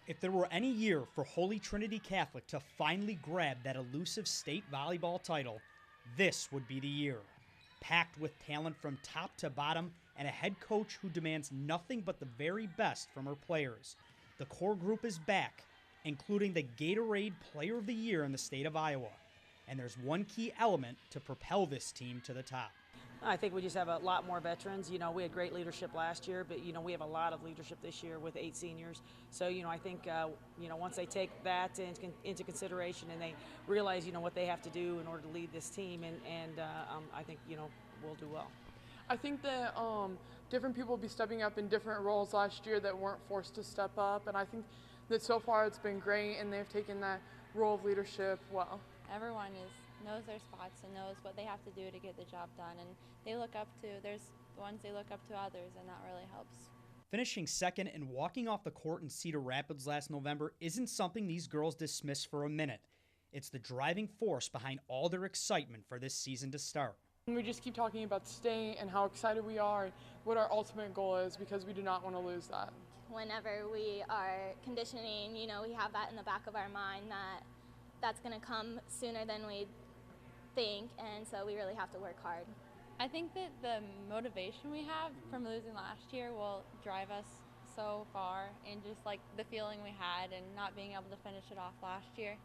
If there were any year for Holy Trinity Catholic to finally grab that elusive state volleyball title, this would be the year. Packed with talent from top to bottom and a head coach who demands nothing but the very best from her players. The core group is back, including the Gatorade Player of the Year in the state of Iowa. And there's one key element to propel this team to the top. I think we just have a lot more veterans. You know, we had great leadership last year, but, you know, we have a lot of leadership this year with 8 seniors. So, you know, I think, you know, once they take that into consideration and they realize, you know, what they have to do in order to lead this team, and I think, you know, we'll do well. I think that different people will be stepping up in different roles last year that weren't forced to step up, and I think that so far it's been great, and they've taken that role of leadership well. Everyone knows their spots and knows what they have to do to get the job done, and they look up to, there's the ones they look up to others, and that really helps. Finishing second and walking off the court in Cedar Rapids last November isn't something these girls dismiss for a minute. It's the driving force behind all their excitement for this season to start. We just keep talking about state and how excited we are and what our ultimate goal is, because we do not want to lose that. Whenever we are conditioning, you know, we have that in the back of our mind that that's going to come sooner than we think, and so we really have to work hard. I think that the motivation we have from losing last year will drive us so far, and just like the feeling we had and not being able to finish it off last year.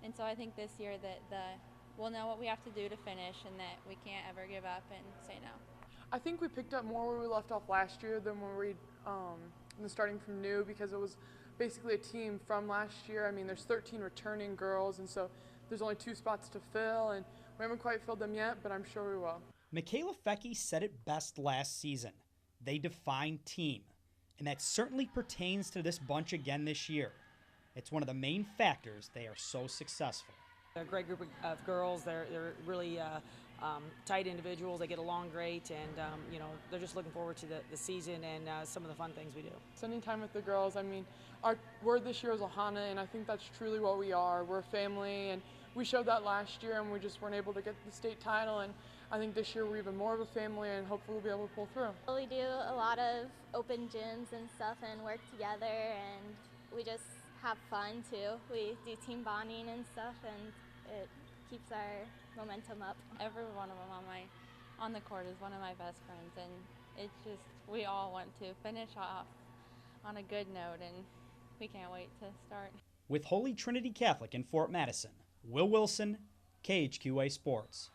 And so I think this year that we'll know what we have to do to finish, and that we can't ever give up and say no. I think we picked up more where we left off last year than when we starting from new, because it was basically a team from last year. I mean, there's 13 returning girls, and so there's only 2 spots to fill, and we haven't quite filled them yet, but I'm sure we will. Michaela Fecky said it best last season. They define team, and that certainly pertains to this bunch again this year. It's one of the main factors they are so successful. They're a great group of girls. They're really tight individuals. They get along great, and you know, they're just looking forward to the season and some of the fun things we do. Spending time with the girls. I mean, our word this year is Ohana, and I think that's truly what we are. We're a family, and we showed that last year, and we just weren't able to get the state title. And I think this year we're even more of a family, and hopefully we'll be able to pull through. We do a lot of open gyms and stuff and work together, and we just have fun too. We do team bonding and stuff, and it keeps our momentum up. Every one of them on the court is one of my best friends, and it's just, we all want to finish off on a good note, and we can't wait to start. With Holy Trinity Catholic in Fort Madison, Will Wilson, KHQA Sports.